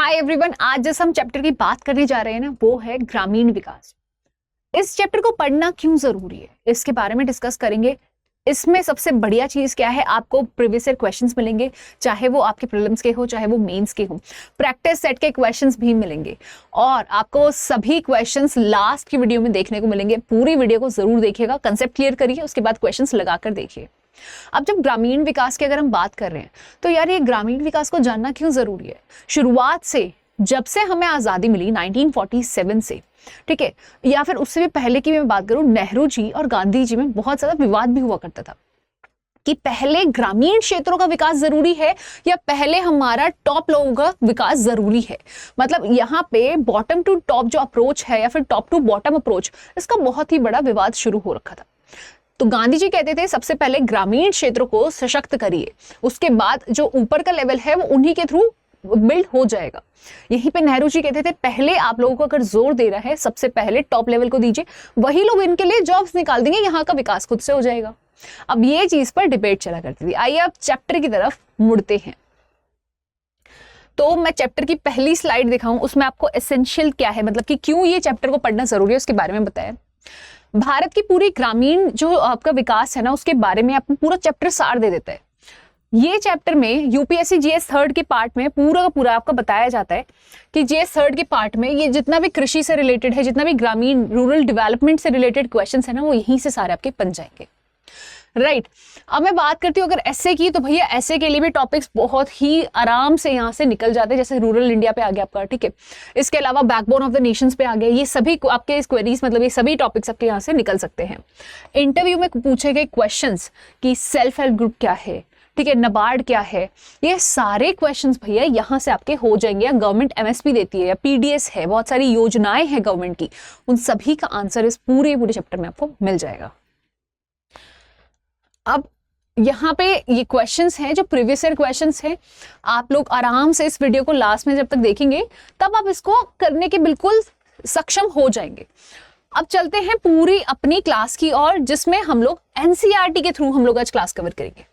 Hi everyone, आज जिस हम चैप्टर की बात करने जा रहे हैं ना, वो है ग्रामीण विकास। इस चैप्टर को पढ़ना क्यों जरूरी है, इसके बारे में डिस्कस करेंगे। इसमें सबसे बढ़िया चीज क्या है, आपको प्रीवियस ईयर क्वेश्चंस मिलेंगे, चाहे वो आपके प्रीलिम्स के हो चाहे वो मेंस के हो। प्रैक्टिस सेट के क्वेश्चंस भी मिलेंगे और आपको सभी क्वेश्चंस लास्ट की वीडियो में देखने को मिलेंगे। पूरी वीडियो को जरूर देखिएगा, कंसेप्ट क्लियर करिए, उसके बाद क्वेश्चंस लगाकर देखिए। अब जब ग्रामीण विकास की अगर हम बात कर रहे हैं तो यार ये ग्रामीण विकास को जानना क्यों जरूरी है। शुरुआत से जब से हमें आजादी मिली 1947 से, ठीक है, या फिर उससे भी पहले की मैं बात करूं, नेहरू जी और गांधी जी में बहुत ज्यादा विवाद भी हुआ करता था कि पहले ग्रामीण क्षेत्रों का विकास जरूरी है या पहले हमारा टॉप लोगों का विकास जरूरी है। मतलब यहाँ पे बॉटम टू टॉप जो अप्रोच है या फिर टॉप टू बॉटम अप्रोच, इसका बहुत ही बड़ा विवाद शुरू हो रखा था। तो गांधी जी कहते थे सबसे पहले ग्रामीण क्षेत्रों को सशक्त करिए, उसके बाद जो ऊपर का लेवल है वो उन्हीं के थ्रू बिल्ड हो जाएगा। यहीं पे नेहरू जी कहते थे पहले आप लोगों को अगर जोर दे रहा है सबसे पहले टॉप लेवल को दीजिए, वही लोग इनके लिए जॉब्स निकाल देंगे, यहाँ का विकास खुद से हो जाएगा। अब ये चीज पर डिबेट चला करती थी। आइए अब चैप्टर की तरफ मुड़ते हैं। तो मैं चैप्टर की पहली स्लाइड दिखाऊं, उसमें आपको एसेंशियल क्या है, मतलब कि क्यों ये चैप्टर को पढ़ना जरूरी है, उसके बारे में बताया। भारत की पूरी ग्रामीण जो आपका विकास है ना, उसके बारे में आपको पूरा चैप्टर सार दे देता है। ये चैप्टर में यूपीएससी जीएस थर्ड के पार्ट में पूरा का पूरा आपका बताया जाता है कि जीएस थर्ड के पार्ट में ये जितना भी कृषि से रिलेटेड है, जितना भी ग्रामीण रूरल डेवलपमेंट से रिलेटेड क्वेश्चंस है ना, वो यहीं से सारे आपके बन जाएंगे। राइट। अब मैं बात करती हूँ अगर ऐसे की, तो भैया ऐसे के लिए भी टॉपिक्स बहुत ही आराम से यहाँ से निकल जाते हैं। जैसे रूरल इंडिया पे आ गया आपका, ठीक है, इसके अलावा बैकबोन ऑफ द नेशंस पे आ गया। ये सभी आपके इस क्वेरीज, मतलब ये सभी टॉपिक्स आपके यहाँ से निकल सकते हैं। इंटरव्यू में पूछे गए क्वेश्चंस कि सेल्फ हेल्प ग्रुप क्या है, ठीक है, नाबार्ड क्या है, ये सारे क्वेश्चंस भैया यहाँ से आपके हो जाएंगे। या गवर्नमेंट एमएसपी देती है या पीडीएस है, बहुत सारी योजनाएं हैं गवर्नमेंट की, उन सभी का आंसर इस पूरे चैप्टर में आपको मिल जाएगा। अब यहाँ पे ये क्वेश्चंस हैं जो प्रीवियस ईयर क्वेश्चंस हैं, आप लोग आराम से इस वीडियो को लास्ट में जब तक देखेंगे तब आप इसको करने के बिल्कुल सक्षम हो जाएंगे। अब चलते हैं पूरी अपनी क्लास की और, जिसमें हम लोग एनसीईआरटी के थ्रू हम लोग आज क्लास कवर करेंगे।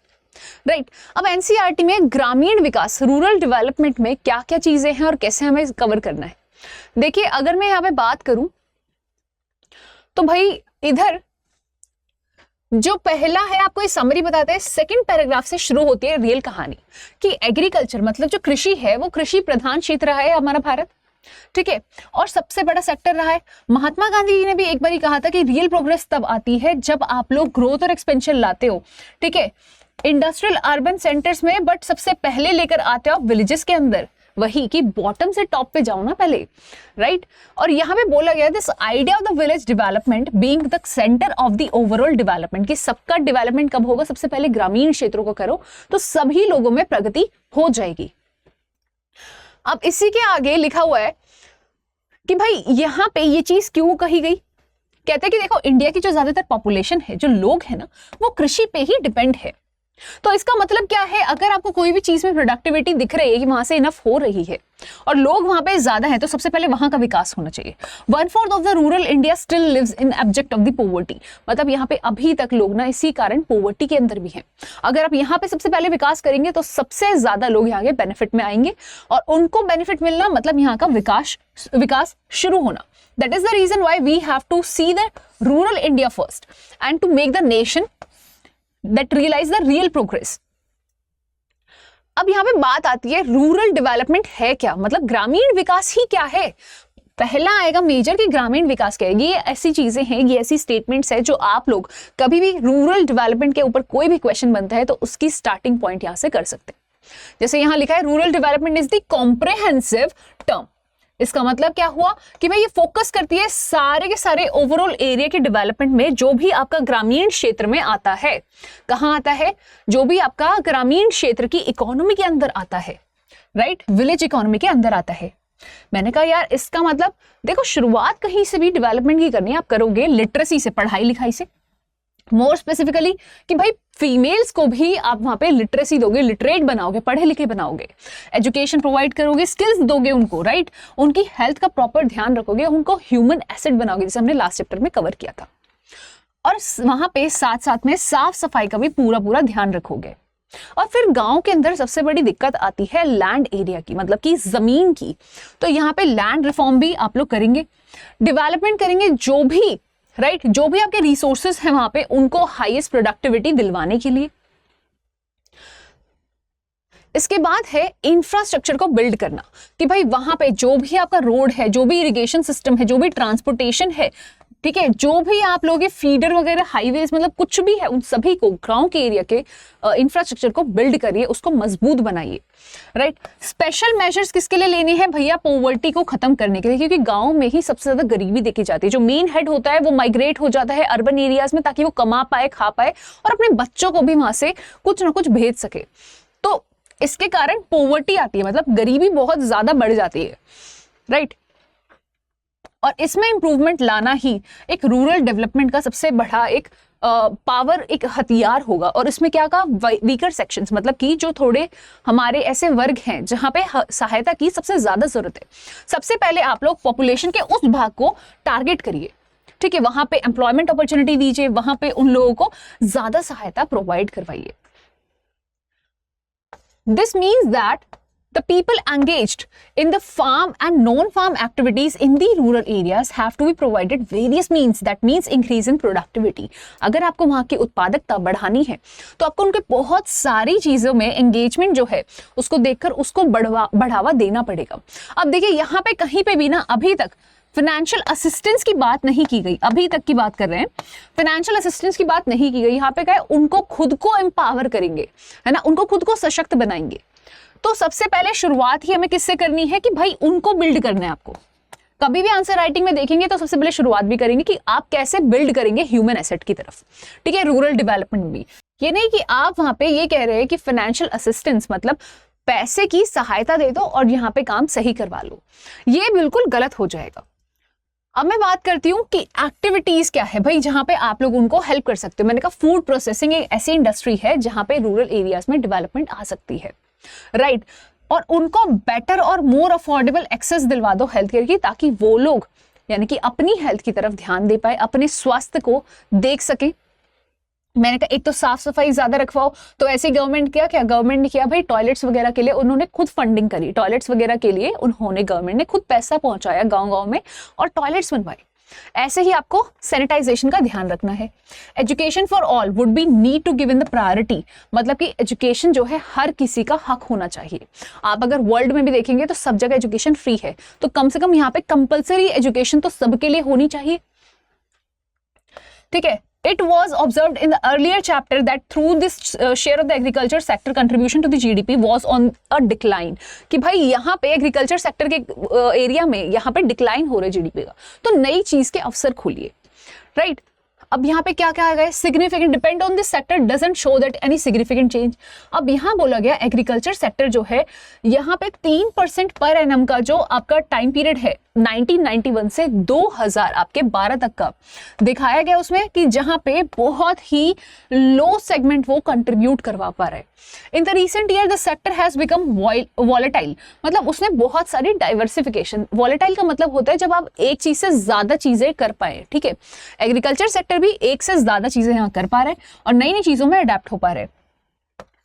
राइट। अब एनसीईआरटी में ग्रामीण विकास, रूरल डेवलपमेंट में क्या क्या चीजें हैं और कैसे हमें कवर करना है। देखिए अगर मैं यहाँ पे बात करूं तो भाई इधर जो पहला है आपको ये समरी बताते हैं, सेकंड पैराग्राफ से शुरू होती है रियल कहानी कि एग्रीकल्चर मतलब जो कृषि है वो कृषि प्रधान क्षेत्र रहा है हमारा भारत, ठीक है, और सबसे बड़ा सेक्टर रहा है। महात्मा गांधी जी ने भी एक बार ही कहा था कि रियल प्रोग्रेस तब आती है जब आप लोग ग्रोथ और एक्सपेंशन लाते हो, ठीक है, इंडस्ट्रियल अर्बन सेंटर्स में, बट सबसे पहले लेकर आते हो आप विलेजेस के अंदर, वही कि बॉटम से टॉप पे जाओ ना पहले। राइट। और यहाँ पे बोला गया this idea of the village development being the centre of the overall development, कि सबका डेवलपमेंट कब होगा, सबसे पहले ग्रामीण क्षेत्रों को करो तो सभी लोगों में प्रगति हो जाएगी। अब इसी के आगे लिखा हुआ है कि भाई यहाँ पे ये चीज क्यों कही गई। कहते हैं कि देखो इंडिया की जो ज्यादातर पॉपुलेशन है, जो लोग है ना, वो कृषि पे ही डिपेंड है। तो इसका मतलब क्या है, अगर आपको कोई भी चीज में प्रोडक्टिविटी दिख रही है कि वहां से इनफ हो रही है और लोग वहां पे ज्यादा है, तो सबसे पहले वहां का विकास होना चाहिए। 1/4 of the rural India still lives in abject of the poverty, मतलब यहाँ पे अभी तक लोग ना इसी कारण पोवर्टी के अंदर भी हैं। अगर आप यहाँ पे सबसे पहले विकास करेंगे तो सबसे ज्यादा लोग यहाँ के बेनिफिट में आएंगे और उनको बेनिफिट मिलना मतलब यहाँ का विकास शुरू होना। That is the reason why we have to see the rural India first and to make the nation that realize the real progress। अब यहां पे बात आती है रूरल डेवलपमेंट है क्या, मतलब ग्रामीण विकास ही क्या है। पहला आएगा मेजर कि ग्रामीण विकास क्या है। ये ऐसी चीजें हैं, ये ऐसी स्टेटमेंट्स है जो आप लोग कभी भी रूरल डेवलपमेंट के ऊपर कोई भी क्वेश्चन बनता है तो उसकी स्टार्टिंग पॉइंट यहां से कर सकते हैं। जैसे यहां लिखा है rural development is the comprehensive term. इसका मतलब क्या हुआ कि भाई ये फोकस करती है सारे के सारे ओवरऑल एरिया के डेवलपमेंट में, जो भी आपका ग्रामीण क्षेत्र में आता है। कहां आता है, जो भी आपका ग्रामीण क्षेत्र की इकोनॉमी के अंदर आता है, राइट, विलेज इकोनॉमी के अंदर आता है। मैंने कहा यार इसका मतलब देखो शुरुआत कहीं से भी डेवलपमेंट की करनी है, आप करोगे लिटरेसी से, पढ़ाई लिखाई से, मोर स्पेसिफिकली कि भाई फीमेल्स को भी आप वहां पे लिटरेसी दोगे, लिटरेट बनाओगे, पढ़े लिखे बनाओगे, एजुकेशन प्रोवाइड करोगे, स्किल्स दोगे उनको, राइट, उनकी हेल्थ का प्रॉपर ध्यान रखोगे, उनको ह्यूमन एसेट बनाओगे, जैसे हमने लास्ट चैप्टर में कवर किया था। और वहां पे साथ साथ में साफ सफाई का भी पूरा ध्यान रखोगे। और फिर गांव के अंदर सबसे बड़ी दिक्कत आती है लैंड एरिया की, मतलब कि जमीन की। तो यहाँ पे लैंड रिफॉर्म भी आप लोग करेंगे, डेवलपमेंट करेंगे, जो भी जो भी आपके रिसोर्सेस हैं वहां पे उनको हाईएस्ट प्रोडक्टिविटी दिलवाने के लिए। इसके बाद है इंफ्रास्ट्रक्चर को बिल्ड करना, कि भाई वहां पे जो भी आपका रोड है, जो भी इरिगेशन सिस्टम है, जो भी ट्रांसपोर्टेशन है, ठीक है, जो भी आप लोग फीडर वगैरह, हाईवेज, मतलब कुछ भी है, उन सभी को गांव के एरिया के इंफ्रास्ट्रक्चर को बिल्ड करिए, उसको मजबूत बनाइए। राइट। स्पेशल मेजर्स किसके लिए लेने हैं भैया? पॉवर्टी को खत्म करने के लिए, क्योंकि गांव में ही सबसे ज्यादा गरीबी देखी जाती है। जो मेन हेड होता है वो माइग्रेट हो जाता है अर्बन एरियाज में, ताकि वो कमा पाए, खा पाए और अपने बच्चों को भी वहां से कुछ ना कुछ भेज सके। तो इसके कारण पॉवर्टी आती है, मतलब गरीबी बहुत ज्यादा बढ़ जाती है। राइट। और इसमें इंप्रूवमेंट लाना ही एक रूरल डेवलपमेंट का सबसे बड़ा एक पावर, एक हथियार होगा। और इसमें क्या कहा? वीकर सेक्शंस, मतलब कि जो थोड़े हमारे ऐसे वर्ग हैं जहां पे सहायता की सबसे ज्यादा जरूरत है। सबसे पहले आप लोग पॉपुलेशन के उस भाग को टारगेट करिए, ठीक है, वहां पे एम्प्लॉयमेंट अपॉर्चुनिटी दीजिए, वहां पे उन लोगों को ज्यादा सहायता प्रोवाइड करवाइए। This means that the people engaged in the farm and non-farm activities in the rural areas have to be provided various means. That means increase in productivity. अगर आपको वहाँ की उत्पादकता बढ़ानी है तो आपको उनके बहुत सारी चीजों में एंगेजमेंट जो है उसको देखकर उसको बढ़ावा देना पड़ेगा। अब देखिए यहाँ पे कहीं पे भी ना अभी तक फाइनेंशियल असिस्टेंस की बात नहीं की गई, अभी तक की बात कर रहे हैं, फाइनेंशियल असिस्टेंस की बात नहीं की गई। यहाँ पे क्या है? उनको खुद को एम्पावर करेंगे, है ना, उनको खुद को सशक्त बनाएंगे। तो सबसे पहले शुरुआत ही हमें किससे करनी है कि भाई उनको बिल्ड करना है। आपको कभी भी आंसर राइटिंग में देखेंगे तो सबसे पहले शुरुआत भी करेंगे कि आप कैसे बिल्ड करेंगे ह्यूमन एसेट की तरफ, ठीक है, रूरल डेवलपमेंट भी। ये नहीं कि आप वहां पे ये कह रहे हैं कि फाइनेंशियल असिस्टेंस मतलब पैसे की सहायता दे दो और यहाँ पे काम सही करवा लो, ये बिल्कुल गलत हो जाएगा। अब मैं बात करती हूँ कि एक्टिविटीज क्या है भाई जहां पे आप लोग उनको हेल्प कर सकते हो। मैंने कहा फूड प्रोसेसिंग एक ऐसी इंडस्ट्री है जहां पे रूरल एरियाज में डेवलपमेंट आ सकती है। राइट। और उनको बेटर और मोर अफोर्डेबल एक्सेस दिलवा दो हेल्थ केयर की, ताकि वो लोग यानी कि अपनी हेल्थ की तरफ ध्यान दे पाए, अपने स्वास्थ्य को देख सके। मैंने कहा एक तो साफ सफाई ज्यादा रखवाओ, तो ऐसे गवर्नमेंट क्या गवर्नमेंट ने किया भाई, टॉयलेट्स वगैरह के लिए उन्होंने खुद फंडिंग करी, टॉयलेट्स वगैरह के लिए उन्होंने गवर्नमेंट ने खुद पैसा पहुंचाया गांव-गांव में और टॉयलेट्स बनवाए। ऐसे ही आपको सैनिटाइजेशन का ध्यान रखना है। Education for all would be need to give in the priority, मतलब कि एजुकेशन जो है हर किसी का हक होना चाहिए। आप अगर वर्ल्ड में भी देखेंगे तो सब जगह एजुकेशन फ्री है, तो कम से कम यहाँ पे कंपल्सरी एजुकेशन तो सबके लिए होनी चाहिए, ठीक है। It was observed in the earlier chapter that through this share of the agriculture sector contribution to the GDP was on a decline, कि भाई यहाँ पे एग्रीकल्चर सेक्टर के एरिया में यहाँ पे डिक्लाइन हो रहा है जीडीपी का, तो नई चीज के अवसर खोलिए। राइट। अब यहाँ पे क्या क्या आ गया? Significant depend on this sector doesn't show that any significant change. अब यहाँ बोला गया एग्रीकल्चर सेक्टर जो है यहाँ पे 3% पर एनम का जो आपका टाइम पीरियड है 1991 से 2000 आपके 12 तक का दिखाया गया उसमें, कि जहां पे बहुत ही लो सेगमेंट वो कंट्रीब्यूट करवा पा रहा है। In the recent year the sector has become volatile, मतलब उसमें बहुत सारी डाइवर्सिफिकेशन। वॉलेटाइल का मतलब होता है जब आप एक चीज से ज्यादा चीजें कर पाए, ठीक है। एग्रीकल्चर सेक्टर भी एक से ज्यादा चीजें यहाँ कर पा रहे हैं और नई नई चीजों में अडेप्ट हो पा रहे हैं।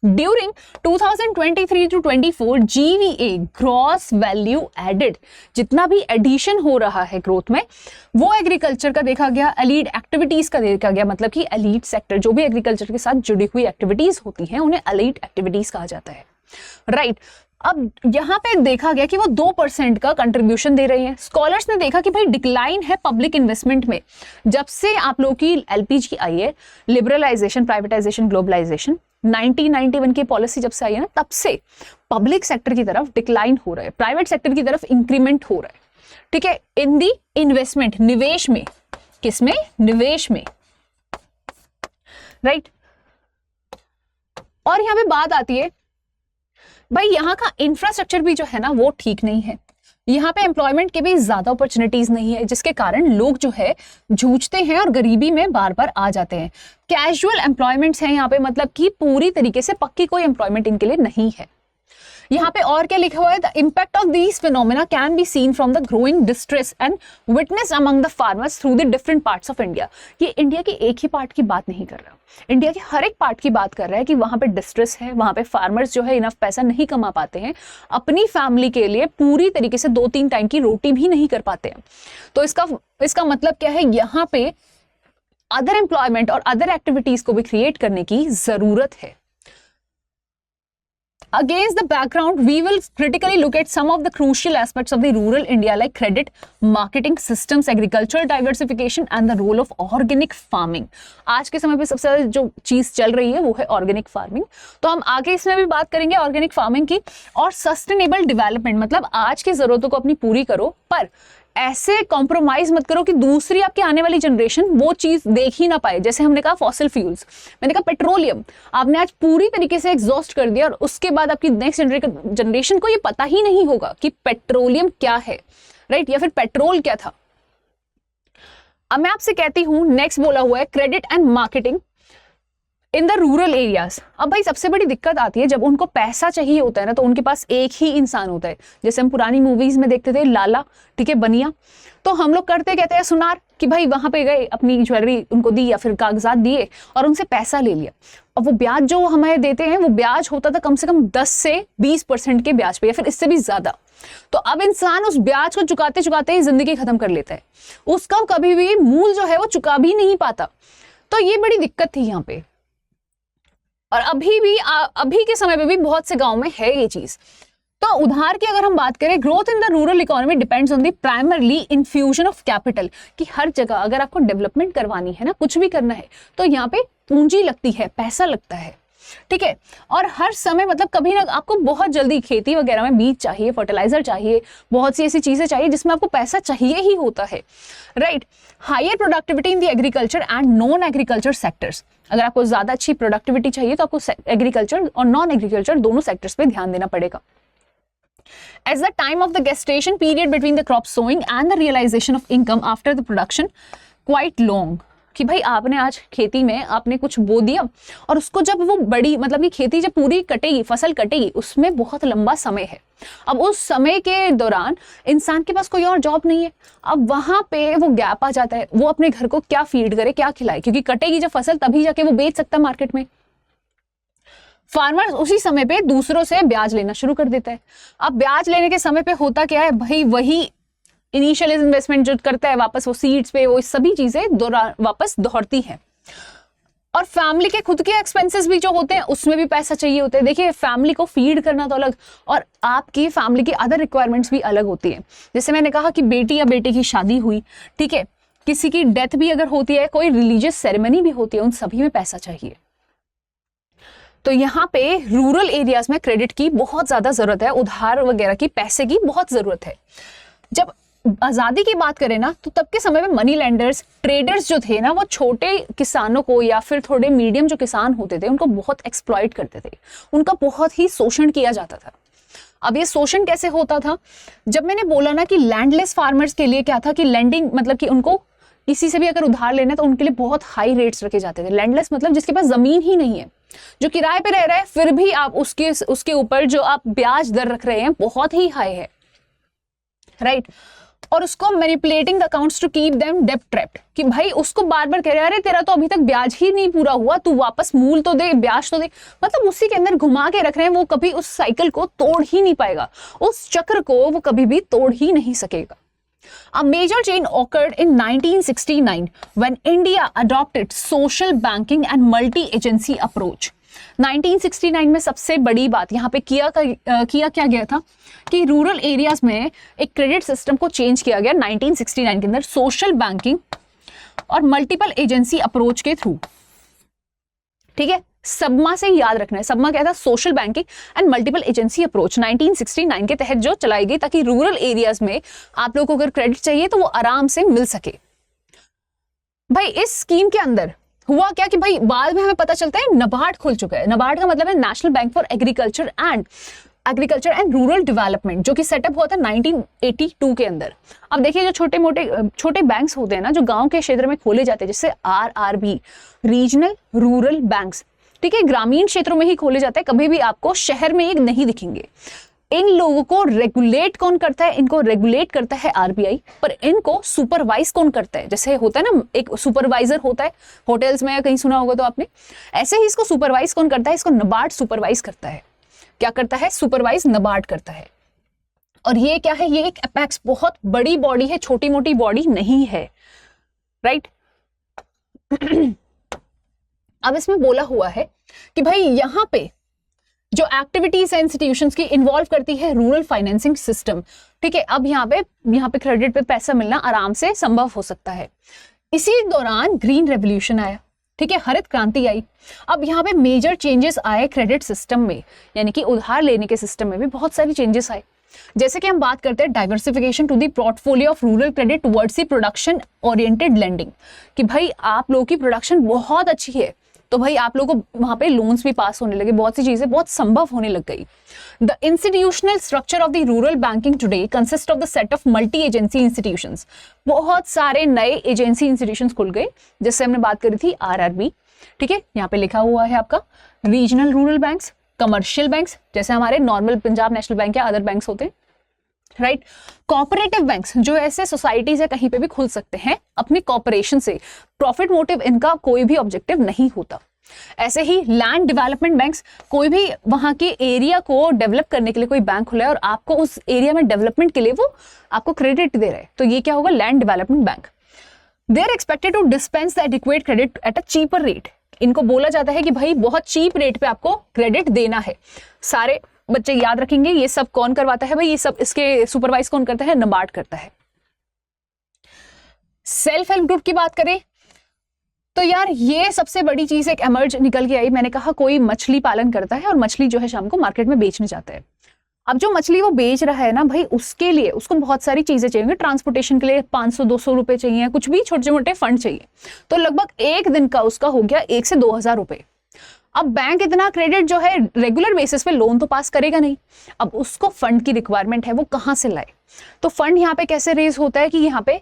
During 2023 to 24 GVA gross value added, जितना भी एडिशन हो रहा है ग्रोथ में वो एग्रीकल्चर का देखा गया, एलीड एक्टिविटीज का देखा गया, मतलब कि एलीड सेक्टर जो भी एग्रीकल्चर के साथ जुड़ी हुई एक्टिविटीज होती हैं उन्हें एलीड एक्टिविटीज कहा जाता है। राइट। अब यहाँ पे देखा गया कि वो 2% का कंट्रीब्यूशन दे रहे हैं। स्कॉलर्स ने देखा कि भाई डिक्लाइन है पब्लिक इन्वेस्टमेंट में, जब से आप लोगों की एलपीजी आई है, लिबरलाइजेशन, प्राइवेटाइजेशन, ग्लोबलाइजेशन, 1991 की पॉलिसी जब से आई है ना, तब से पब्लिक सेक्टर की तरफ डिक्लाइन हो रहा है, प्राइवेट सेक्टर की तरफ इंक्रीमेंट हो रहा है, ठीक है। इन दी इन्वेस्टमेंट, निवेश में, किसमें? निवेश में। राइट। और यहां पे बात आती है भाई यहाँ का इंफ्रास्ट्रक्चर भी जो है ना वो ठीक नहीं है, यहाँ पे एम्प्लॉयमेंट के भी ज्यादा अपॉर्चुनिटीज नहीं है, जिसके कारण लोग जो है जूझते हैं और गरीबी में बार बार आ जाते हैं। कैजुअल एम्प्लॉयमेंट्स हैं यहाँ पे, मतलब कि पूरी तरीके से पक्की कोई एम्प्लॉयमेंट इनके लिए नहीं है। यहाँ पे और क्या लिखा हुआ है, the impact of these phenomena can be seen from the growing distress and witness among the farmers through the different parts of India. ये इंडिया की एक ही पार्ट की बात नहीं कर रहा, इंडिया के हर एक पार्ट की बात कर रहा है कि वहां पे डिस्ट्रेस है, वहां पे फार्मर्स जो है इनफ पैसा नहीं कमा पाते हैं, अपनी फैमिली के लिए पूरी तरीके से 2-3 टाइम की रोटी भी नहीं कर पाते हैं। तो इसका मतलब क्या है, यहाँ पे अदर एम्प्लॉयमेंट और अदर एक्टिविटीज को भी क्रिएट करने की जरूरत है। Against the background, we will critically look at some of the crucial aspects of the rural India like credit, marketing systems, agricultural diversification and the role of organic farming. आज के समय पे सबसे ज्यादा जो चीज चल रही है वो है ऑर्गेनिक फार्मिंग। तो हम आगे इसमें भी बात करेंगे ऑर्गेनिक फार्मिंग की। और सस्टेनेबल डेवलपमेंट मतलब आज की जरूरतों को अपनी पूरी करो, पर ऐसे कॉम्प्रोमाइज मत करो कि दूसरी आपकी आने वाली जनरेशन वो चीज देख ही ना पाए। जैसे हमने कहा फॉसिल फ्यूल्स, मैंने कहा पेट्रोलियम आपने आज पूरी तरीके से एग्जॉस्ट कर दिया और उसके बाद आपकी नेक्स्ट जनरेशन को ये पता ही नहीं होगा कि पेट्रोलियम क्या है, राइट, या फिर पेट्रोल क्या था। अब मैं आपसे कहती हूं, नेक्स्ट बोला हुआ है credit and marketing in the rural areas. अब भाई सबसे बड़ी दिक्कत आती है जब उनको पैसा चाहिए होता है ना, तो उनके पास एक ही इंसान होता है। जैसे हम पुरानी मूवीज में देखते थे लाला, ठीक है, बनिया, तो हम लोग करते कहते हैं सुनार कि भाई वहां पे गए, अपनी ज्वेलरी उनको दी या फिर कागजात दिए और उनसे पैसा ले लिया। और वो ब्याज जो हमें देते हैं वो ब्याज होता था कम से कम 10 से 20% के ब्याज पे या फिर इससे भी ज्यादा। तो अब इंसान उस ब्याज को चुकाते चुकाते ही जिंदगी खत्म कर लेता है, उसका कभी भी मूल जो है वो चुका भी नहीं पाता। तो ये बड़ी दिक्कत थी यहाँ पे, और अभी के समय पे भी बहुत से गांव में है ये चीज। तो उधार की अगर हम बात करें, growth in the rural economy depends on the primarily infusion of capital, कि हर जगह अगर आपको डेवलपमेंट करवानी है ना, कुछ भी करना है, तो यहाँ पे पूंजी लगती है, पैसा लगता है, ठीक है। और हर समय मतलब कभी ना आपको बहुत जल्दी खेती वगैरह में बीज चाहिए, फर्टिलाइजर चाहिए, बहुत सी ऐसी चीजें चाहिए जिसमें आपको पैसा चाहिए ही होता है, right. Higher productivity in the agriculture and non agriculture sectors, अगर आपको ज्यादा अच्छी प्रोडक्टिविटी चाहिए तो आपको एग्रीकल्चर और नॉन एग्रीकल्चर दोनों सेक्टर्स पे ध्यान देना पड़ेगा। As the time of the gestation period between the crop sowing and the realization of income after the production quite long, कि भाई आपने आज खेती में आपने कुछ बो दिया और उसको जब वो बड़ी मतलब कि खेती जब पूरी कटेगी, फसल कटेगी, उसमें बहुत लंबा समय है। अब उस समय के दौरान इंसान के पास कोई और जॉब नहीं है, अब वहां पे वो गैप आ जाता है, वो अपने घर को क्या फीड करे, क्या खिलाए, क्योंकि कटेगी जब फसल तभी जाके वो बेच सकता है मार्केट में। फार्मर उसी समय पे दूसरों से ब्याज लेना शुरू कर देता है। अब ब्याज लेने के समय पे होता क्या है भाई, वही इनिशियल इन्वेस्टमेंट जो करता है वापस वो सीड्स पे, वो सभी चीजें वापस दौड़ती हैं। और फैमिली के खुद के एक्सपेंसेस भी जो होते हैं उसमें भी पैसा चाहिए होता है। देखिए फैमिली को फीड करना तो अलग, और आपकी फैमिली की अदर रिक्वायरमेंट्स भी अलग होती है। जैसे मैंने कहा कि बेटी या बेटे की शादी हुई, ठीक है, किसी की डेथ भी अगर होती है, कोई रिलीजियस सेरेमनी भी होती है, उन सभी में पैसा चाहिए। तो यहाँ पे रूरल एरियाज में क्रेडिट की बहुत ज्यादा जरूरत है, उधार वगैरह की, पैसे की बहुत जरूरत है। जब आजादी की बात करें ना, तो तब के समय में मनी लेंडर्स, ट्रेडर्स जो थे ना, वो छोटे किसानों को या फिर थोड़े मीडियम जो किसान होते थे उनको बहुत एक्सप्लॉइट करते थे, उनका बहुत ही शोषण किया जाता था। अब ये शोषण कैसे होता था, जब मैंने बोला ना कि लैंडलेस फार्मर्स के लिए क्या था कि लैंडिंग मतलब कि उनको किसी से भी अगर उधार लेना तो उनके लिए बहुत हाई रेट्स रखे जाते थे। लैंडलेस मतलब जिसके पास जमीन ही नहीं है, जो किराए पे रह रहा है, फिर भी आप उसके ऊपर जो आप ब्याज दर रख रहे हैं बहुत ही हाई है, राइट। और उसको manipulating the accounts to keep them डेब्ट ट्रैप्ड, कि भाई उसको बार बार कह रहे हैं अरे तेरा तो अभी तक ब्याज ही नहीं पूरा हुआ, तू वापस मूल तो दे, ब्याज तो दे, मतलब उसी के अंदर घुमा के रख रहे हैं। वो कभी उस साइकिल को तोड़ ही नहीं पाएगा, उस चक्र को वो कभी भी तोड़ ही नहीं सकेगा। A major change occurred in 1969 when India adopted social banking and multi-agency approach. 1969 में सबसे बड़ी बात यहाँ पे किया क्या गया था कि रूरल एरियाज में एक क्रेडिट सिस्टम को चेंज किया गया 1969 के अंदर, सोशल बैंकिंग और मल्टीपल एजेंसी अप्रोच के थ्रू, ठीक है। सबमा से याद रखना है, सबमा क्या था, social banking and multiple agency approach 1969 के तहत जो चलाई गई, ताकि रूरल एरियाज में आप लोगों को अगर क्रेडिट चाहिए तो वो आराम से मिल सके। भाई इस स्कीम के अंदर हुआ क्या कि भाई बाद में हमें पता चलता है नाबार्ड खुल चुका है। नाबार्ड का मतलब है national bank for agriculture and rural development, जो कि सेटअप हुआ था 1982 के अंदर। अब देखिए जो छोटे बैंक्स होते हैं ना, जो गांव के क्षेत्र में खोले जाते हैं, जैसे RRB, रीजनल रूरल बैंक्स, ठीक है, ग्रामीण क्षेत्रों में ही खोले जाते हैं, कभी भी आपको शहर में ये नहीं दिखेंगे। इन लोगों को रेगुलेट कौन करता है? इनको रेगुलेट करता है आरबीआई, पर इनको सुपरवाइज कौन करता है? जैसे होता है ना, एक सुपरवाइजर होता है होटल्स में, कहीं सुना होगा तो आपने, ऐसे ही इसको सुपरवाइज कौन करता है? इसको नाबार्ड सुपरवाइज करता है। क्या करता है? सुपरवाइज नाबार्ड करता है। और ये क्या है? ये एक अपेक्स, बहुत बड़ी बॉडी है, छोटी मोटी बॉडी नहीं है, राइट। अब इसमें बोला हुआ है कि भाई यहां पे जो एक्टिविटीज है इंस्टीट्यूशंस की इन्वॉल्व करती है रूरल फाइनेंसिंग सिस्टम, ठीक है। अब यहाँ पे क्रेडिट पे पैसा मिलना आराम से संभव हो सकता है। इसी दौरान ग्रीन रेवोल्यूशन आया, ठीक है, हरित क्रांति आई। अब यहाँ पे मेजर चेंजेस आए क्रेडिट सिस्टम में, यानी कि उधार लेने के सिस्टम में भी बहुत सारी चेंजेस आए। जैसे कि हम बात करते हैं diversification to the portfolio of rural credit towards the production oriented lending, कि भाई आप लोगों की प्रोडक्शन बहुत अच्छी है तो भाई आप लोगों को वहां पे लोन्स भी पास होने लगे, बहुत सी चीजें बहुत संभव होने लग गई। The institutional structure of the rural banking today consist of the set of multi agency institutions, बहुत सारे नए एजेंसी इंस्टीट्यूशंस खुल गए, जिससे हमने बात करी थी आरआरबी, ठीक है। यहाँ पे लिखा हुआ है आपका regional rural banks, commercial banks जैसे हमारे नॉर्मल पंजाब नेशनल बैंक या अदर बैंक्स होते हैं, राइट। कोऑपरेटिव बैंक्स जो ऐसे सोसाइटीज है कहीं पे भी खुल सकते हैं अपनी कॉर्पोरेशन से, प्रॉफिट मोटिव इनका कोई भी ऑब्जेक्टिव नहीं होता। ऐसे ही लैंड डेवलपमेंट बैंक्स, कोई भी वहां के एरिया को डेवलप करने के लिए कोई बैंक खुला है और आपको उस एरिया में डेवलपमेंट के लिए वो आपको क्रेडिट दे रहा है, तो ये क्या होगा? Land development bank. They are expected to dispense the adequate credit at a cheaper rate, इनको बोला जाता है कि भाई बहुत चीप रेट पे आपको क्रेडिट देना है। सारे बच्चे याद रखेंगे ये सब कौन करवाता है भाई, ये सब इसके सुपरवाइज कौन करता है? नाबार्ड करता है। सेल्फ हेल्प ग्रुप की बात करें तो यार ये सबसे बड़ी चीज एक एमर्ज निकल के आई। मैंने कहा कोई मछली पालन करता है और मछली जो है शाम को मार्केट में बेचने जाता है। अब जो मछली वो बेच रहा है ना भाई, उसके लिए उसको बहुत सारी चीजें चाहिए, ट्रांसपोर्टेशन के लिए 500-200 रुपए चाहिए, कुछ भी छोटे मोटे फंड चाहिए, तो लगभग एक दिन का उसका हो गया 1 से 2 हजार रुपए। अब बैंक इतना क्रेडिट जो है रेगुलर बेसिस पे लोन तो पास करेगा नहीं, अब उसको फंड की रिक्वायरमेंट है, वो कहां से लाए? तो फंड यहाँ पे कैसे रेज होता है कि यहाँ पे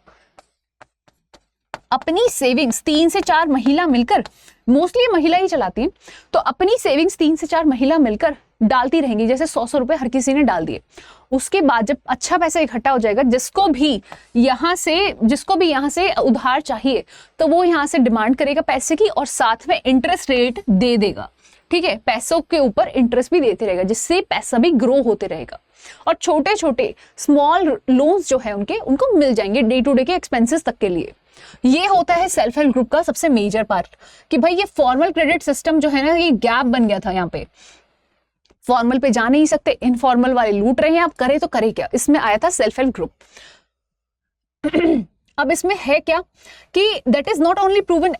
अपनी सेविंग्स 3 से 4 महिला मिलकर, मोस्टली महिला ही चलाती है, तो अपनी सेविंग्स 3 से 4 महिला मिलकर डालती रहेंगी। जैसे 100 रुपए हर किसी ने डाल दिए, उसके बाद जब अच्छा पैसा इकट्ठा हो जाएगा, जिसको भी यहाँ से उधार चाहिए तो वो यहाँ से डिमांड करेगा पैसे की और साथ में इंटरेस्ट रेट दे देगा, ठीक है। पैसों के ऊपर इंटरेस्ट भी देते रहेगा, जिससे पैसा भी ग्रो होते रहेगा और छोटे छोटे स्मॉल लोन्स जो है उनको मिल जाएंगे डे टू डे के एक्सपेंसेस तक के लिए। ये होता है सेल्फ हेल्प ग्रुप का सबसे मेजर पार्ट, कि भाई ये फॉर्मल क्रेडिट सिस्टम जो है ना, ये गैप बन गया था। यहाँ पे फॉर्मल पे जा नहीं सकते, इनफॉर्मल वाले लूट रहे हैं, आप करें तो करें क्या? इसमें आया था सेल्फ हेल्प ग्रुप। अब इसमें है क्या कि that is not only proven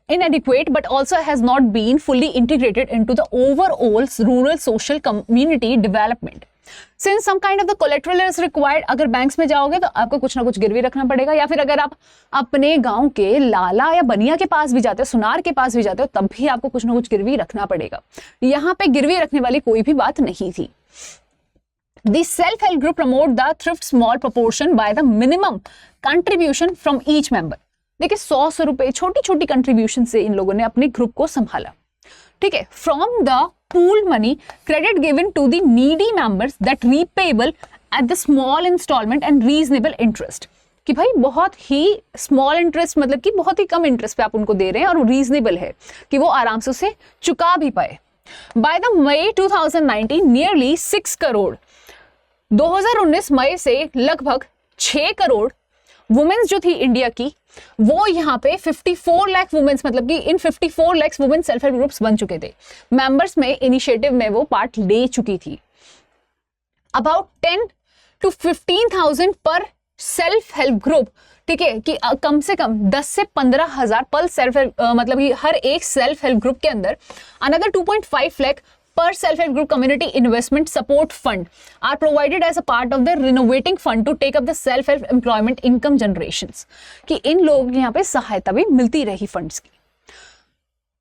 inadequate but also has not been fully integrated into the overall rural social community development. Since some kind of the collateral is required, अगर banks में जाओगे तो आपको कुछ ना कुछ गिरवी रखना पड़ेगा, या फिर अगर आप अपने गांव के लाला या बनिया के पास भी जाते हो, सुनार के पास भी जाते हो, तब भी आपको कुछ ना कुछ गिरवी रखना पड़ेगा। यहाँ पे गिरवी रखने वाली कोई भी बात नहीं थी। The self-help group promote the thrift small proportion by the minimum contribution from each member. देखिए 100 रुपए छोटी छोटी कंट्रीब्यूशन से इन लोगों ने अपने ग्रुप को संभाला, ठीक है। From the pooled money credit given to the needy members that repayable at the small installment and reasonable interest, कि भाई बहुत ही स्मॉल इंटरेस्ट, मतलब कि बहुत ही कम इंटरेस्ट पे आप उनको दे रहे हैं और रीजनेबल है कि वो आराम से उसे चुका भी पाए। By the May 2019 nearly 6 crore, 2019 मई से लगभग 6 करोड़ वुमेन्स जो थी इंडिया की, वो यहाँ पे 54 लाख वुमेन्स, मतलब कि इन 54 lakh women self help groups बन चुके थे। मेंबर्स में इनिशिएटिव में वो पार्ट ले चुकी थी। अबाउट 10 to 15,000 पर सेल्फ हेल्प ग्रुप, ठीक है, कि कम से कम 10 से 15,000 पर सेल्फ हेल्प, मतलब कि हर एक सेल्फ हेल्प ग्रुप के अंदर another 2.5 lakh per self-help group community investment support fund are provided as a part of the renovating fund to take up the self-help employment income generations, कि इन लोगों को यहाँ पे सहायता भी मिलती रही फंड्स की।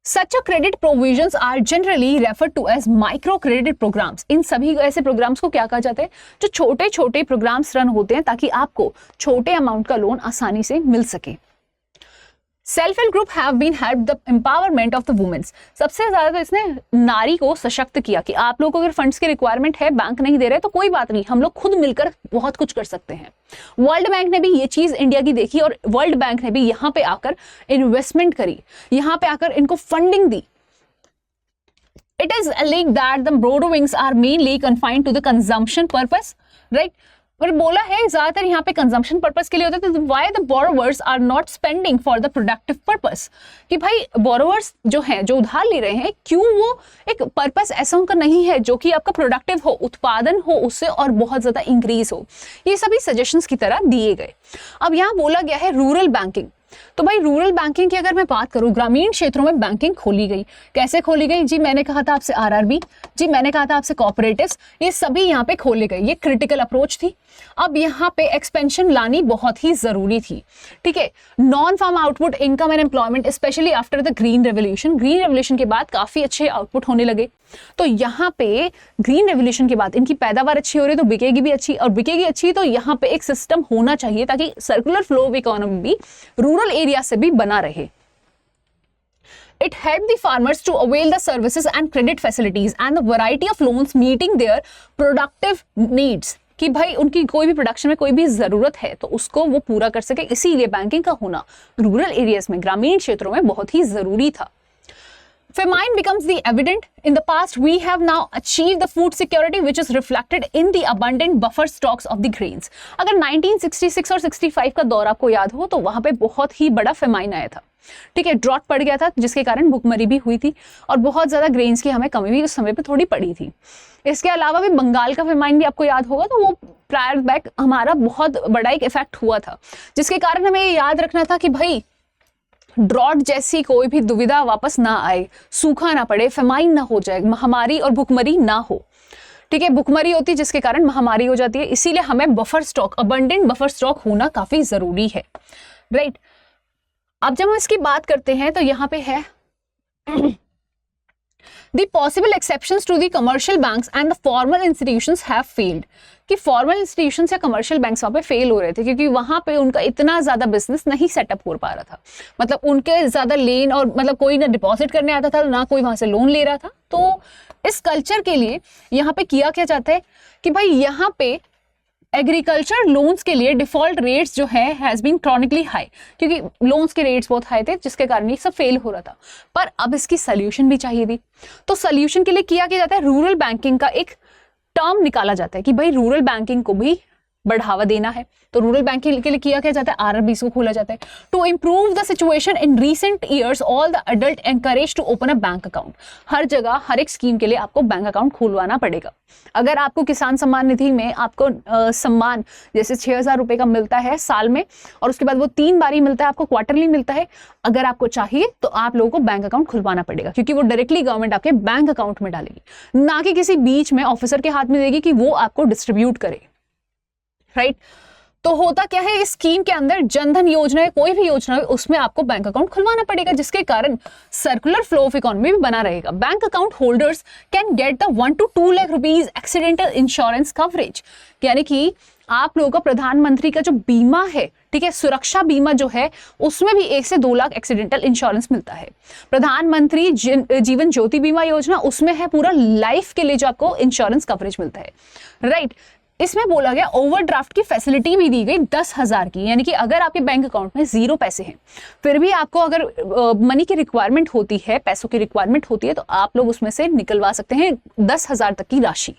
Such a credit provisions are generally referred to as micro credit programs. इन सभी ऐसे प्रोग्राम्स को क्या कहा जाता है? जो छोटे छोटे प्रोग्राम्स रन होते हैं ताकि आपको छोटे अमाउंट का लोन आसानी से मिल सके। Self help group have been help the empowerment of the womens. सबसे ज्यादा तो इसने नारी को सशक्त किया कि आप लोगों को अगर फंड्स की रिक्वायरमेंट है, बैंक नहीं दे रहे तो कोई बात नहीं, हम लोग खुद मिलकर बहुत कुछ कर सकते हैं। वर्ल्ड बैंक ने भी ये चीज इंडिया की देखी और वर्ल्ड बैंक ने भी यहाँ पे आकर इन्वेस्टमेंट करी, यहाँ पे आकर इनको funding the. It is alleged that the borrowings are mainly confined to the consumption purpose, right? पर बोला है ज्यादातर यहाँ पे कंजम्पशन पर्पस के लिए होता है, तो why the borrowers are not spending for the productive purpose, कि भाई बोरोवर्स जो हैं, जो उधार ले रहे हैं, क्यों वो एक पर्पस ऐसा उनका नहीं है जो कि आपका प्रोडक्टिव हो, उत्पादन हो उससे और बहुत ज्यादा इंक्रीज हो। ये सभी सजेशंस की तरह दिए गए। अब यहाँ बोला गया है रूरल बैंकिंग। तो भाई रूरल बैंकिंग की अगर मैं बात करूं, ग्रामीण क्षेत्रों में बैंकिंग खोली गई। कैसे खोली गई जी? मैंने कहा था आपसे आरआरबी, जी मैंने कहा था आपसे कोऑपरेटिव्स, ये सभी यहाँ पे खोले गए। ये क्रिटिकल अप्रोच थी। अब यहाँ पे एक्सपेंशन लानी बहुत ही जरूरी थी, ठीक है। Non farm output, income and employment, especially after the green revolution, green revolution के बाद काफी अच्छे आउटपुट होने लगे। तो यहाँ पे ग्रीन रेवोल्यूशन के बाद इनकी पैदावार अच्छी हो रही है, तो बिकेगी भी अच्छी, और बिकेगी अच्छी तो यहाँ पे एक सिस्टम होना चाहिए ताकि सर्कुलर फ्लो ऑफ इकोनॉमी भी रूरल एरिया से भी बना रहे। It helped the farmers to avail the services and credit facilities and the variety of loans meeting their productive needs, कि भाई उनकी कोई भी प्रोडक्शन में कोई भी जरूरत है तो उसको वो पूरा कर सके। इसीलिए बैंकिंग का होना रूरल एरियाज में, ग्रामीण क्षेत्रों में बहुत ही जरूरी था। Famine becomes the evident. In the past, we have now achieved the food security, which is reflected in the abundant buffer stocks of the grains. अगर 1966 और 65 का दौर आपको याद हो तो वहां पे बहुत ही बड़ा फेमाइन आया था, ठीक है, ड्रॉट पड़ गया था जिसके कारण भुखमरी भी हुई थी और बहुत ज्यादा ग्रेन्स की हमें कमी भी उस समय पे थोड़ी पड़ी थी। इसके अलावा भी बंगाल का फेमाइन भी आपको याद होगा, तो वो प्रायर बैक हमारा बहुत बड़ा एक इफेक्ट हुआ था, जिसके कारण हमें याद रखना था कि भाई ड्रॉट जैसी कोई भी दुविधा वापस ना आए, सूखा ना पड़े, फेमाइन ना हो जाए, महामारी और भुखमरी ना हो, ठीक है। भुखमरी होती है जिसके कारण महामारी हो जाती है, इसीलिए हमें buffer stock, abundant buffer stock होना काफी जरूरी है, राइट। अब जब हम इसकी बात करते हैं तो यहाँ पे है The possible exceptions to the commercial banks and the formal institutions have failed, कि फॉर्मल इंस्टीट्यूशंस या कमर्शियल बैंक्स वहाँ पे फेल हो रहे थे क्योंकि वहाँ पे उनका इतना ज्यादा बिजनेस नहीं सेटअप हो पा रहा था। मतलब उनके ज्यादा लेन और मतलब कोई ना डिपॉजिट करने आता था ना कोई वहां से लोन ले रहा था। तो इस कल्चर के लिए यहाँ पे किया क्या जाता है कि भाई यहाँ पे एग्रीकल्चर लोन्स के लिए डिफॉल्ट रेट्स जो है हैज बीन क्रॉनिकली हाई, क्योंकि लोन्स के रेट्स बहुत हाई थे जिसके कारण ये सब फेल हो रहा था। पर अब इसकी सोल्यूशन भी चाहिए थी, तो सोल्यूशन के लिए किया जाता है रूरल बैंकिंग का एक टर्म निकाला जाता है कि भाई रूरल बैंकिंग को भी बढ़ावा देना है। तो रूरल बैंकिंग के लिए किया क्या जाता है, आरआरबी को खोला जाता है। To improve the situation in recent years all the adult encourage to open a bank account. हर जगह हर एक स्कीम के लिए आपको बैंक अकाउंट खुलवाना पड़ेगा। अगर आपको किसान सम्मान निधि में आपको सम्मान जैसे 6,000 रुपए का मिलता है साल में और उसके बाद वो 3 बारी मिलता है, आपको क्वार्टरली मिलता है, अगर आपको चाहिए तो आप लोगों को बैंक अकाउंट खुलवाना पड़ेगा क्योंकि वो डायरेक्टली गवर्नमेंट आपके बैंक अकाउंट में डालेगी, ना कि किसी बीच में ऑफिसर के हाथ में देगी कि वो आपको डिस्ट्रीब्यूट करे, राइट। तो होता क्या है इस स्कीम के अंदर, जनधन योजना है, कोई भी योजना है, उसमें आपको बैंक अकाउंट खुलवाना पड़ेगा जिसके कारण सर्कुलर फ्लो ऑफ इकोनॉमी भी बना रहेगा। Bank account holders can get the 1 to 2 lakh rupees accidental insurance coverage, यानी कि आप लोगों का प्रधानमंत्री का जो बीमा है, ठीक है, सुरक्षा बीमा जो है उसमें भी 1 से 2 लाख एक्सीडेंटल इंश्योरेंस मिलता है। प्रधानमंत्री जीवन ज्योति बीमा योजना, उसमें है पूरा लाइफ के लिए जो आपको इंश्योरेंस कवरेज मिलता है, राइट। इसमें बोला गया ओवरड्राफ्ट की फैसिलिटी भी दी गई 10,000 की, यानी कि अगर आपके बैंक अकाउंट में 0 पैसे हैं फिर भी आपको अगर मनी की रिक्वायरमेंट होती है, पैसों की रिक्वायरमेंट होती है, तो आप लोग उसमें से निकलवा सकते हैं 10,000 तक की राशि।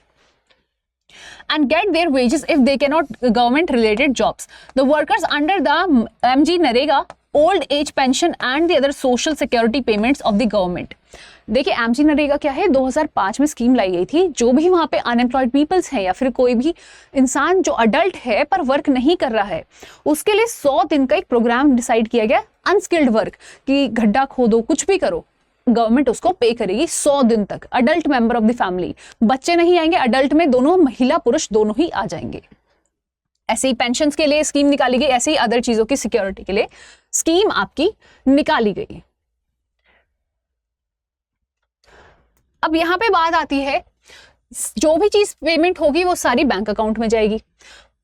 And get their wages if they cannot government related jobs. The workers under the MG Narega, old age pension and the other social security payments of the government. देखिए एमजी नरेगा क्या है, 2005 में स्कीम लाई गई थी। जो भी वहां पे अनएम्प्लॉयड पीपल्स हैं या फिर कोई भी इंसान जो अडल्ट है पर वर्क नहीं कर रहा है, उसके लिए 100 दिन का एक प्रोग्राम डिसाइड किया गया, अनस्किल्ड वर्क, कि गड्ढा खोदो कुछ भी करो, गवर्नमेंट उसको पे करेगी 100 दिन तक। Adult member of the family, बच्चे नहीं आएंगे, अडल्ट में दोनों महिला पुरुष दोनों ही आ जाएंगे। ऐसे ही पेंशन के लिए स्कीम निकाली गई, ऐसे ही अदर चीजों की सिक्योरिटी के लिए स्कीम आपकी निकाली गई। अब यहां पे बात आती है, जो भी चीज पेमेंट होगी वो सारी बैंक अकाउंट में जाएगी।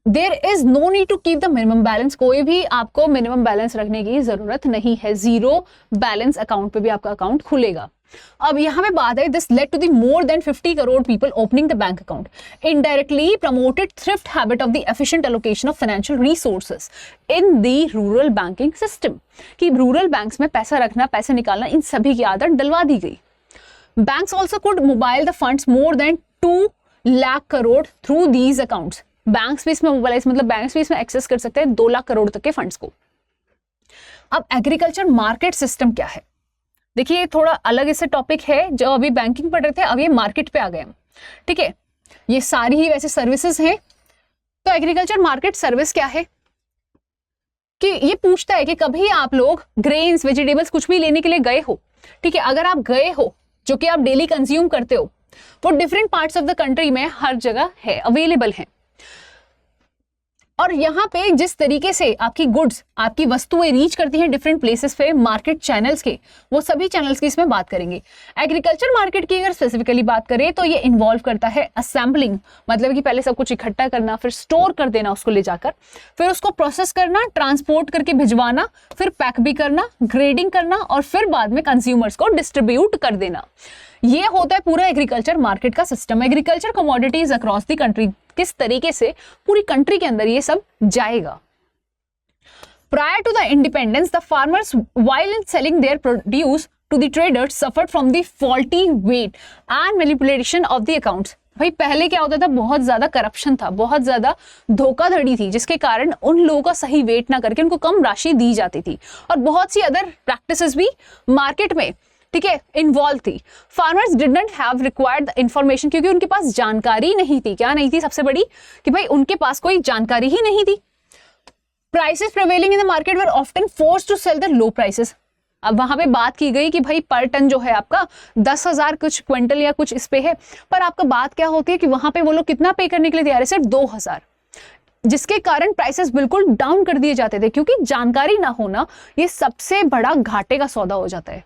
There is no need to keep the minimum balance, कोई भी आपको मिनिमम बैलेंस रखने की जरूरत नहीं है, जीरो बैलेंस अकाउंट पे भी आपका अकाउंट खुलेगा। अब यहाँ पे बात है, this led to the more than 50 crore people opening the bank account, indirectly promoted thrift habit of the efficient allocation of financial resources in the rural banking system, कि रूरल बैंक्स में पैसा रखना, पैसे निकालना, इन सभी की आदत डलवा दी गई। Banks also could mobile the funds more than 2 lakh crore through these accounts, banks भी इसमें मोबाइलाइज, मतलब बैंक्स भी इसमें एक्सेस कर सकते हैं 2 लाख करोड़ तक के फंड्स को। अब एग्रीकल्चर मार्केट सिस्टम क्या है, देखिए थोड़ा अलग इससे टॉपिक है, जो अभी बैंकिंग पढ़ रहे थे अब ये मार्केट पे आ गए हम, ठीक है। ये सारी ही वैसे सर्विसेज हैं। तो एग्रीकल्चर मार्केट सर्विस क्या है कि ये पूछता है कि कभी आप लोग ग्रेन्स, वेजिटेबल्स कुछ भी लेने के लिए गए हो, ठीक है, अगर आप गए हो जो कि आप डेली कंज्यूम करते हो, वो different parts of the country में हर जगह है, अवेलेबल है। और यहाँ पे जिस तरीके से आपकी गुड्स, आपकी वस्तुएं रीच करती हैं डिफरेंट प्लेसेस पे, मार्केट चैनल्स के, वो सभी चैनल्स की इसमें बात करेंगे। एग्रीकल्चर मार्केट की अगर स्पेसिफिकली बात करें तो ये इन्वॉल्व करता है असेंबलिंग, मतलब कि पहले सब कुछ इकट्ठा करना, फिर स्टोर कर देना उसको ले जाकर, फिर उसको प्रोसेस करना, ट्रांसपोर्ट करके भिजवाना, फिर पैक भी करना, ग्रेडिंग करना, और फिर बाद में कंज्यूमर्स को डिस्ट्रीब्यूट कर देना। ये होता है पूरा एग्रीकल्चर मार्केट का system. Agriculture commodities across the country, किस तरीके से पूरी कंट्री के अंदर ये सब जाएगा। Prior to the independence, the farmers, while in selling their produce to the traders, suffered from the faulty weight and manipulation of the accounts. भाई पहले क्या होता था, बहुत ज्यादा करप्शन था, बहुत ज्यादा धोखाधड़ी थी, जिसके कारण उन लोगों का सही वेट ना करके उनको कम राशि दी जाती थी, और बहुत सी अदर प्रैक्टिसेस भी मार्केट में, ठीक है, इन्वॉल्व थी। Farmers did not have required the information, क्योंकि उनके पास जानकारी नहीं थी। क्या नहीं थी सबसे बड़ी, कि भाई उनके पास कोई जानकारी ही नहीं थी। Prices prevailing in the market were often forced to sell the low prices. अब वहां पे बात की गई कि भाई पर टन जो है आपका 10,000 कुछ क्विंटल या कुछ इस पे है, पर आपका बात क्या होती है कि वहां पे वो लोग कितना पे करने के लिए तैयार है, सिर्फ 2,000, जिसके कारण प्राइसेस बिल्कुल डाउन कर दिए जाते थे, क्योंकि जानकारी ना होना ये सबसे बड़ा घाटे का सौदा हो जाता है।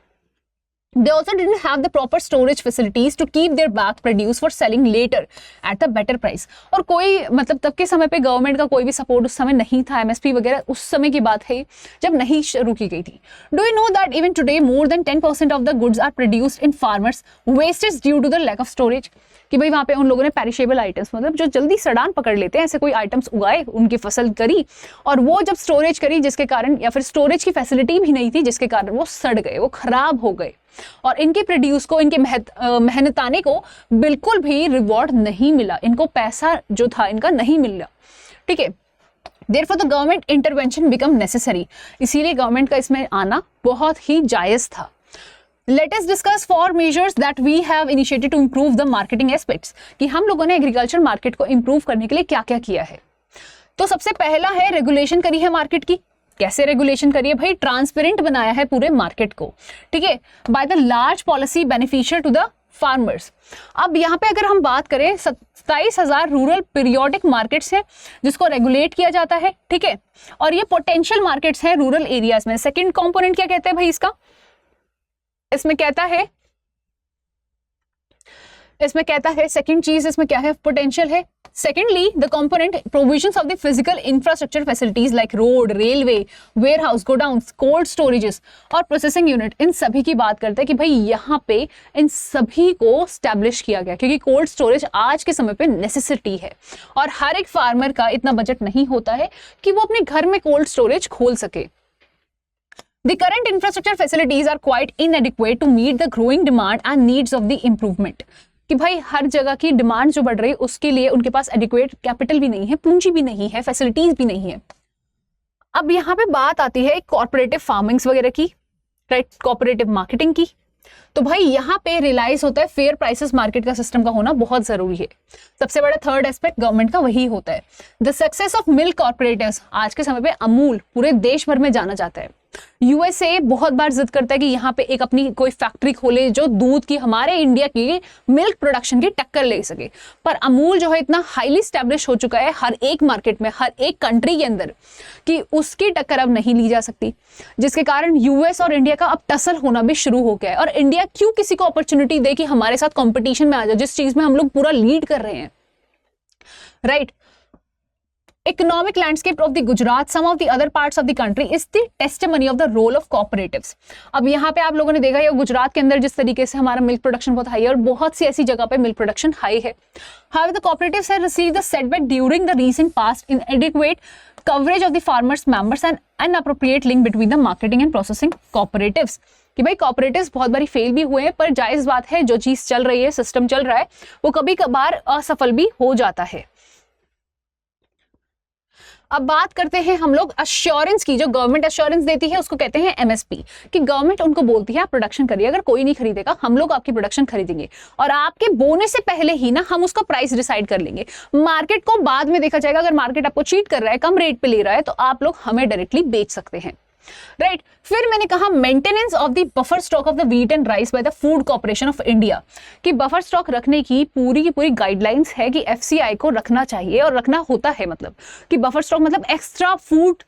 They also didn't have the proper storage facilities to keep their back produce for selling later at a better price. और कोई मतलब तब के समय पे गवर्नमेंट का कोई भी सपोर्ट उस समय नहीं था, MSP वगैरह उस समय की बात है जब नहीं शुरू की गई थी। Do you know that even today more than 10% of the goods are produced in farmers wastage due to the lack of storage? कि भाई वहाँ पे उन लोगों ने पेरिशेबल आइटम्स, मतलब जो जल्दी सड़ान पकड़ लेते हैं, ऐसे कोई आइटम्स उगाए, उनकी फसल करी, और वो जब स्टोरेज करी जिसके कारण, या फिर स्टोरेज की फैसिलिटी भी नहीं थी जिसके कारण वो सड़ गए, वो खराब हो गए, और इनके प्रोड्यूस को, इनके मेहनताने को बिल्कुल भी रिवॉर्ड नहीं मिला, इनको पैसा जो था इनका नहीं मिला, ठीक है। Therefore the government intervention become necessary, इसीलिए गवर्नमेंट का इसमें आना बहुत ही जायज था। Let us discuss 4 measures that we have initiated to improve the marketing aspects, कि हम लोगों ने एग्रीकल्चर मार्केट को इंप्रूव करने के लिए क्या क्या किया है। तो सबसे पहला है रेगुलेशन करी है मार्केट की। कैसे रेगुलेशन करिए भाई, ट्रांसपेरेंट बनाया है पूरे मार्केट को, ठीक है, by the large policy beneficial to the farmers. अब यहाँ पे अगर हम बात करें 27,000 रूरल पीरियोडिक मार्केट्स हैं जिसको रेगुलेट किया जाता है, ठीक है, और ये पोटेंशियल मार्केट्स हैं रूरल एरियाज में। सेकंड कंपोनेंट क्या कहते हैं भाई इसका, इसमें कहता है सेकंड चीज इसमें क्या है, पोटेंशियल है। Secondly the component provisions of the physical infrastructure facilities like road, railway, warehouse, godowns, cold storages और प्रोसेसिंग यूनिट, इन सभी की बात करते हैं कि भाई यहाँ पे इन सभी को स्टैब्लिश किया गया, क्योंकि कोल्ड स्टोरेज आज के समय पे नेसेसिटी है, और हर एक फार्मर का इतना बजट नहीं होता है कि वो अपने घर में कोल्ड स्टोरेज खोल सके। The current infrastructure facilities are quite inadequate to meet the growing demand and needs of the improvement. कि भाई हर जगह की डिमांड जो बढ़ रही है उसके लिए उनके पास एडिक्वेट कैपिटल भी नहीं है, पूंजी भी नहीं है, फैसिलिटीज भी नहीं है। अब यहाँ पे बात आती है कॉर्पोरेटिव फार्मिंग्स वगैरह की, राइट, कॉर्पोरेटिव मार्केटिंग की। तो भाई यहाँ पे रियलाइज होता है फेयर प्राइसेस मार्केट का सिस्टम का होना बहुत जरूरी है। सबसे बड़ा थर्ड एस्पेक्ट गवर्नमेंट का वही होता है। द सक्सेस ऑफ मिल्क कॉर्पोरेटिव्स, आज के समय पे अमूल पूरे देश भर में जाना जाता है। यूएसए बहुत बार जिद करता है कि यहाँ पे एक अपनी कोई फैक्ट्री खोले जो दूध की, हमारे इंडिया की मिल्क प्रोडक्शन की टक्कर ले सके, पर अमूल जो है इतना हाईली स्टैब्लिश हो चुका है हर एक मार्केट में, हर एक कंट्री के अंदर, कि उसकी टक्कर अब नहीं ली जा सकती, जिसके कारण यूएस और इंडिया का अब टसल होना भी शुरू हो गया है। और इंडिया क्यों किसी को अपॉर्चुनिटी दे कि हमारे साथ कंपटीशन में आ जाए, जिस चीज में हम लोग पूरा लीड कर रहे हैं, right. economic landscape of the Gujarat, some of the other parts of the country is the testimony of the role of cooperatives. अब यहाँ पे आप लोगों ने देखा है गुजरात के अंदर जिस तरीके से हमारा मिल्क प्रोडक्शन बहुत हाई है और बहुत सी ऐसी जगह पे मिल्क प्रोडक्शन हाई है. However, the cooperatives have received the setback during the recent past in inadequate coverage of the farmers members and inappropriate link between the marketing and processing cooperatives. कि भाई cooperatives बहुत बारी fail भी हुए हैं, पर जायज बात है जो चीज चल रही है, सिस्टम चल रहा है, वो कभी कभार असफल भी हो जाता है. अब बात करते हैं हम लोग अश्योरेंस की. जो गवर्नमेंट अश्योरेंस देती है उसको कहते हैं एमएसपी, कि गवर्नमेंट उनको बोलती है आप प्रोडक्शन करिए, अगर कोई नहीं खरीदेगा हम लोग आपकी प्रोडक्शन खरीदेंगे और आपके बोने से पहले ही ना हम उसका प्राइस डिसाइड कर लेंगे. मार्केट को बाद में देखा जाएगा, अगर मार्केट आपको चीट कर रहा है, कम रेट पे ले रहा है, तो आप लोग हमें डायरेक्टली बेच सकते हैं. राइट. फिर मैंने कहा maintenance of the buffer stock of the wheat and rice by the food corporation of India, कि बफर स्टॉक रखने की पूरी गाइडलाइंस है कि एफसीआई को रखना चाहिए और रखना होता है. मतलब कि बफर स्टॉक मतलब एक्स्ट्रा फूड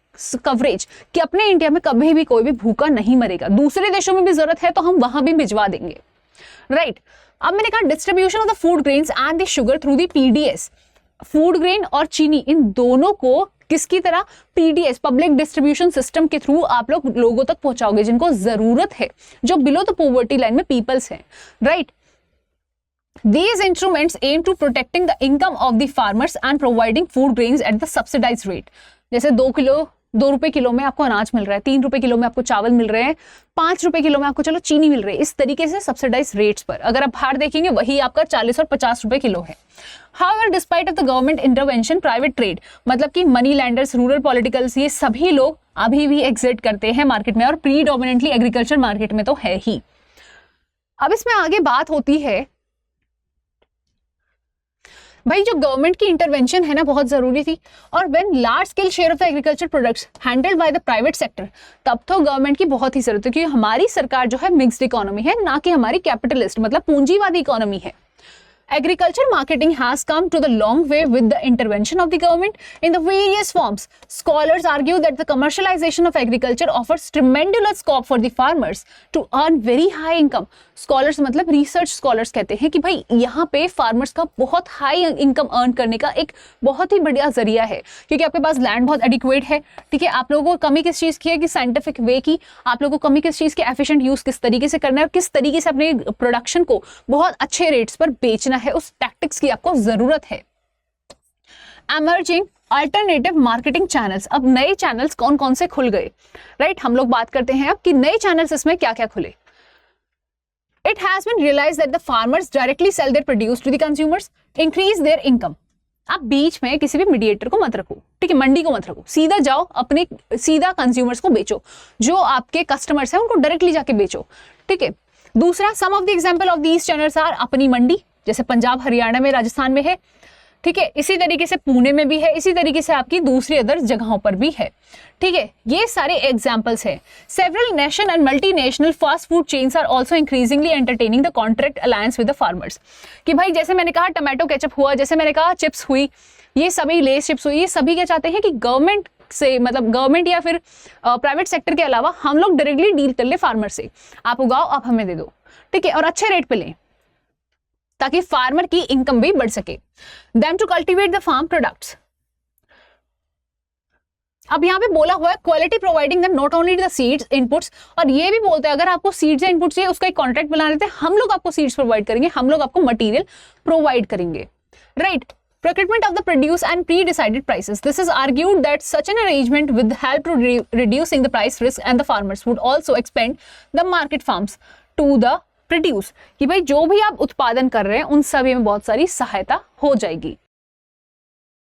कवरेज, कि अपने इंडिया में कभी भी कोई भी भूखा नहीं मरेगा. दूसरे देशों में भी जरूरत है तो हम वहां भी भिजवा देंगे. राइट. अब मैंने कहा distribution of the food grains and the sugar through the PDS. Food grain और चीनी इन दोनों को किसकी तरह, पीडीएस पब्लिक डिस्ट्रीब्यूशन सिस्टम के थ्रू आप लोग लोगों तक पहुंचाओगे जिनको जरूरत है, जो बिलो द पॉवर्टी लाइन में पीपल्स हैं. Right. These instruments aim to protecting the income of the farmers and providing food grains at the subsidized rate. जैसे 2 रुपए किलो में आपको अनाज मिल रहा है, 3 रुपए किलो में आपको चावल मिल रहे हैं, 5 रुपए किलो में आपको चलो चीनी मिल रही है, इस तरीके से सब्सिडाइज रेट्स पर. अगर आप बाहर देखेंगे वही आपका 40 और 50 रुपए किलो है. However, despite of the government intervention, private trade मतलब कि मनी लैंडर्स, रूरल पॉलिटिकल्स, ये सभी लोग अभी भी एग्जिट करते हैं मार्केट में और प्रीडोमिनेंटली एग्रीकल्चर मार्केट में तो है ही. अब इसमें आगे बात होती है भाई जो गवर्नमेंट की इंटरवेंशन है ना बहुत जरूरी थी, और when large scale share of the agriculture products handled by the private sector, तब तो गवर्नमेंट की बहुत ही जरूरत है, क्योंकि हमारी सरकार जो है मिक्स्ड इकोनॉमी है, ना कि हमारी कैपिटलिस्ट मतलब पूंजीवादी इकोनॉमी है. Agriculture marketing has come to the long way with the intervention of the government in the various forms. Scholars argue that the commercialization of agriculture offers tremendous scope for the farmers to earn very high income. Scholars मतलब research scholars कहते हैं कि भाई यहाँ पे farmers का बहुत high income earn करने का एक बहुत ही बढ़िया जरिया है, क्योंकि आपके पास लैंड बहुत एडिक्वेट है. ठीक है, आप लोगों को कमी किस चीज़ की है कि साइंटिफिक वे की, आप लोगों को कमी किस चीज़ की, एफिशिएंट यूज किस तरीके से करना है और किस तरीके से अपने प्रोडक्शन को बहुत अच्छे रेट्स पर बेचना है, उस टैक्टिक्स की आपको जरूरत है. Emerging alternative marketing channels. अब नए चैनल्स कौन कौन से खुल गए. राइट. हम लोग बात करते हैं अब कि नए चैनल्स इसमें क्या क्या खुले. It has been realised that the farmers directly sell their produce to the consumers, increase their income. आप बीच में किसी भी मीडिएटर को मत रखो. ठीक है, मंडी को मत रखो, सीधा जाओ अपने सीधा कंज्यूमर्स को बेचो, जो आपके कस्टमर्स हैं उनको डायरेक्टली जाके बेचो. ठीक है. दूसरा, some of the example of these channels are Apni Mandi, जैसे पंजाब, हरियाणा में, राजस्थान में है. ठीक है, इसी तरीके से पुणे में भी है, इसी तरीके से आपकी दूसरी अदर जगहों पर भी है. ठीक है, ये सारे एग्जांपल्स हैं. Several national and multinational fast food chains are also increasingly entertaining the contract alliance with the farmers. कि भाई जैसे मैंने कहा टमाटो केचप हुआ, जैसे मैंने कहा चिप्स हुई, ये सभी लेस चिप्स हुई, ये सभी क्या चाहते हैं कि गवर्नमेंट से मतलब गवर्नमेंट या फिर प्राइवेट सेक्टर के अलावा हम लोग डायरेक्टली डील कर ले फार्मर से. आप उगाओ, आप हमें दे दो. ठीक है, और अच्छे रेट पे लें ताकि फार्मर की इनकम भी बढ़ सके. Them to cultivate the farm products. अब यहाँ पे बोला हुआ है quality providing them not only the seeds inputs, और ये भी बोलते हैं अगर आपको सीड्स या इनपुट्स चाहिए उसका एक कॉन्ट्रैक्ट बना लेते हैं, हम लोग आपको सीड्स प्रोवाइड करेंगे, हम लोग आपको मटेरियल प्रोवाइड करेंगे. Right. Procurement of the produce and pre-decided prices. This is argued that such an arrangement would help to reducing the price risk, and the farmers would also expand the market farms to the produce. कि भाई जो भी आप उत्पादन कर रहे हैं उन सभी में बहुत सारी सहायता हो जाएगी.